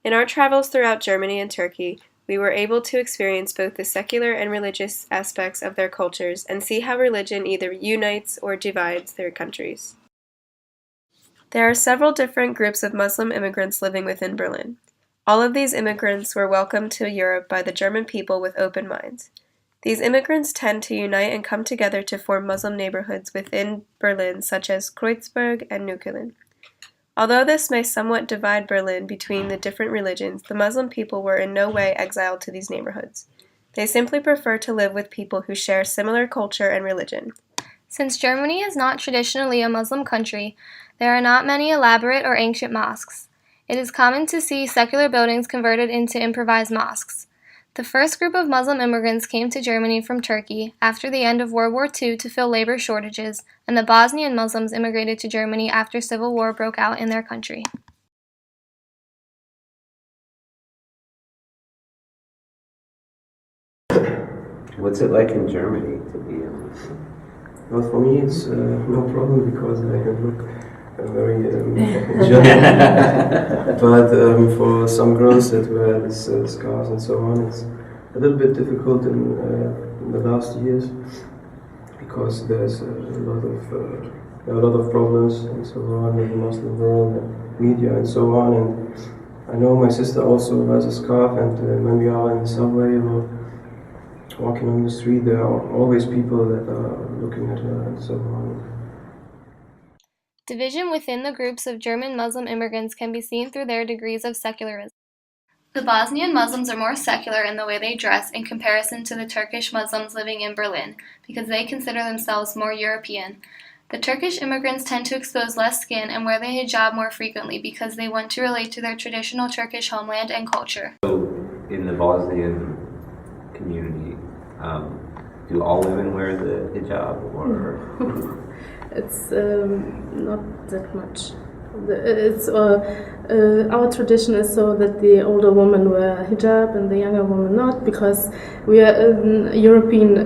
In our travels throughout Germany and Turkey, we were able to experience both the secular and religious aspects of their cultures and see how religion either unites or divides their countries. There are several different groups of Muslim immigrants living within Berlin. All of these immigrants were welcomed to Europe by the German people with open minds. These immigrants tend to unite and come together to form Muslim neighborhoods within Berlin, such as Kreuzberg and Neukölln. Although this may somewhat divide Berlin between the different religions, the Muslim people were in no way exiled to these neighborhoods. They simply prefer to live with people who share similar culture and religion. Since Germany is not traditionally a Muslim country, there are not many elaborate or ancient mosques. It is common to see secular buildings converted into improvised mosques. The first group of Muslim immigrants came to Germany from Turkey after the end of World War II to fill labor shortages, and the Bosnian Muslims immigrated to Germany after civil war broke out in their country. What's it like in Germany to be a Muslim? Well, for me, it's no problem because I look very German. But for some girls that wear these scarves and so on, it's a little bit difficult in the last years because there's a lot of problems and so on in the Muslim world and media and so on. And I know my sister also wears a scarf, and when we are in the subway or walking on the street, there are always people that are looking at her and so on. Division within the groups of German Muslim immigrants can be seen through their degrees of secularism. The Bosnian Muslims are more secular in the way they dress in comparison to the Turkish Muslims living in Berlin, because they consider themselves more European. The Turkish immigrants tend to expose less skin and wear the hijab more frequently because they want to relate to their traditional Turkish homeland and culture. So, in the Bosnian community, do all women wear the hijab, or? It's not that much. Our tradition is so that the older women wear hijab and the younger women not, because we are a European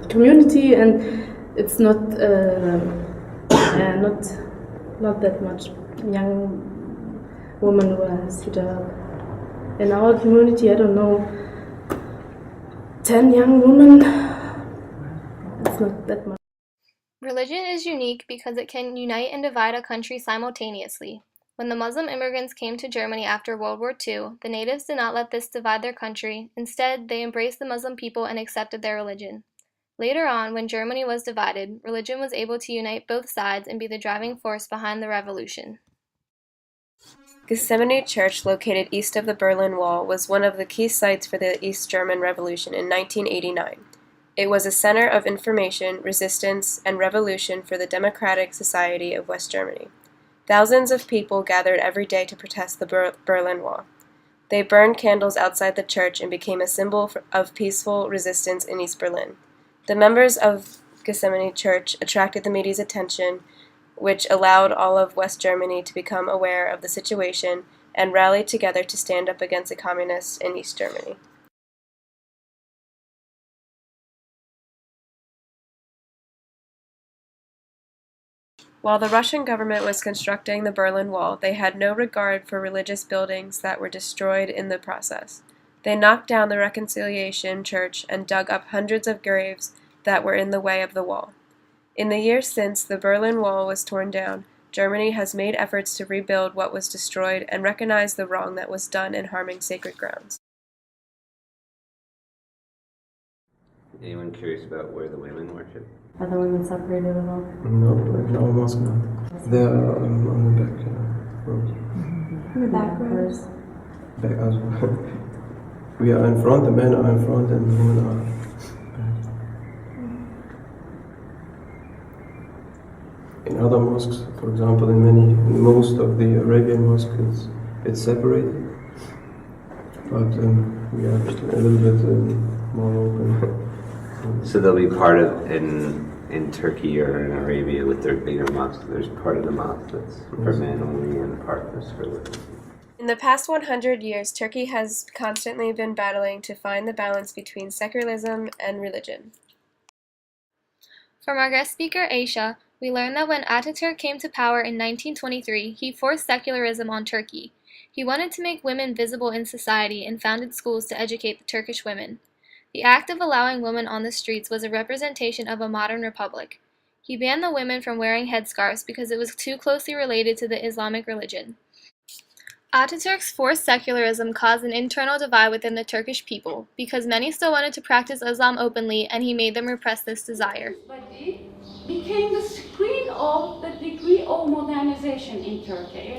community, and it's not that much young woman wears hijab. In our community, I don't know, 10 young women. It's not that much. Religion is unique because it can unite and divide a country simultaneously. When the Muslim immigrants came to Germany after World War II, the natives did not let this divide their country. Instead, they embraced the Muslim people and accepted their religion. Later on, when Germany was divided, religion was able to unite both sides and be the driving force behind the revolution. Gethsemane Church, located east of the Berlin Wall, was one of the key sites for the East German Revolution in 1989. It was a center of information, resistance, and revolution for the democratic society of West Germany. Thousands of people gathered every day to protest the Berlin Wall. They burned candles outside the church and became a symbol of peaceful resistance in East Berlin. The members of Gethsemane Church attracted the media's attention, which allowed all of West Germany to become aware of the situation and rally together to stand up against the communists in East Germany. While the Russian government was constructing the Berlin Wall, they had no regard for religious buildings that were destroyed in the process. They knocked down the Reconciliation Church and dug up hundreds of graves that were in the way of the wall. In the years since the Berlin Wall was torn down, Germany has made efforts to rebuild what was destroyed and recognize the wrong that was done in harming sacred grounds. Anyone curious about where the women worship? Are the women separated at all? No, in our mosque not. They are on the back rows. In the back rows? Back as well. We are in front, the men are in front, and the women are back. In other mosques, for example, in most of the Arabian mosques, it's separated. But we are a little bit more open. So they'll be part of, in Turkey or in Arabia with their bigger mosques, there's part of the mosque that's for men only and part that's for women. In the past 100 years, Turkey has constantly been battling to find the balance between secularism and religion. From our guest speaker, Aisha, we learned that when Ataturk came to power in 1923, he forced secularism on Turkey. He wanted to make women visible in society and founded schools to educate the Turkish women. The act of allowing women on the streets was a representation of a modern republic. He banned the women from wearing headscarves because it was too closely related to the Islamic religion. Ataturk's forced secularism caused an internal divide within the Turkish people, because many still wanted to practice Islam openly, and he made them repress this desire. Body became the screen of the degree of modernization in Turkey.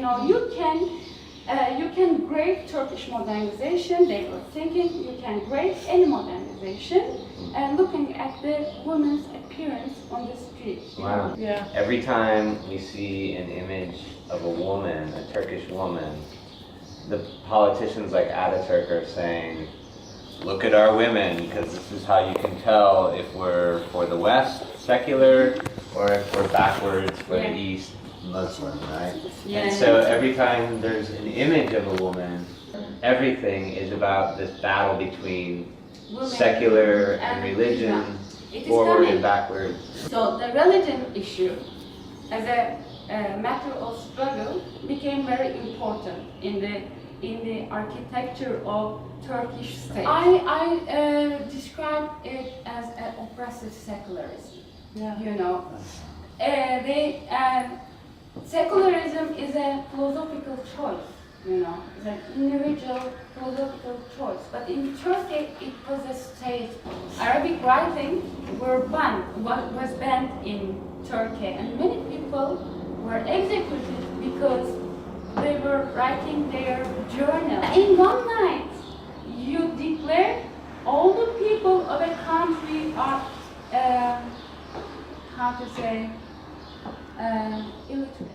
You can grade Turkish modernization. They were thinking you can grade any modernization, looking at the women's appearance on the street. Wow. Yeah. Every time we see an image of a woman, a Turkish woman, the politicians like Ataturk are saying, look at our women, because this is how you can tell if we're for the West, secular, or if we're backwards for the East, Muslim, right? Yeah. And so every time there's an image of a woman, everything is about this battle between Women secular and religion, Islam. It is forward coming. and backwards. So the religion issue, as a matter of struggle, became very important in the architecture of Turkish state. I describe it as an oppressive secularism. Yeah. Secularism is a philosophical choice. It's an individual philosophical choice. But in Turkey, it was a state. Arabic writing was banned in Turkey, and many people were executed because they were writing their journal. In one night, you declare all the people of a country are, illiterate.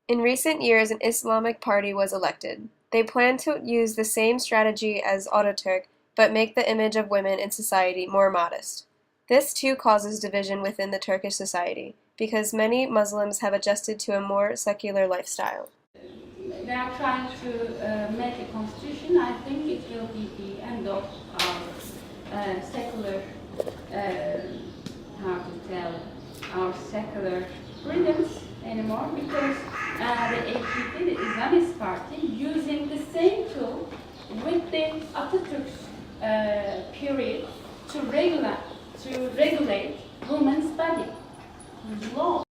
In recent years, an Islamic party was elected. They plan to use the same strategy as Ataturk, but make the image of women in society more modest. This too causes division within the Turkish society, because many Muslims have adjusted to a more secular lifestyle. They are trying to make a constitution. I think it will be the end of our secular, our secular freedoms anymore, because the AKP, the Islamist party, using the same tool with the Atatürk's period to regulate women's body. Law.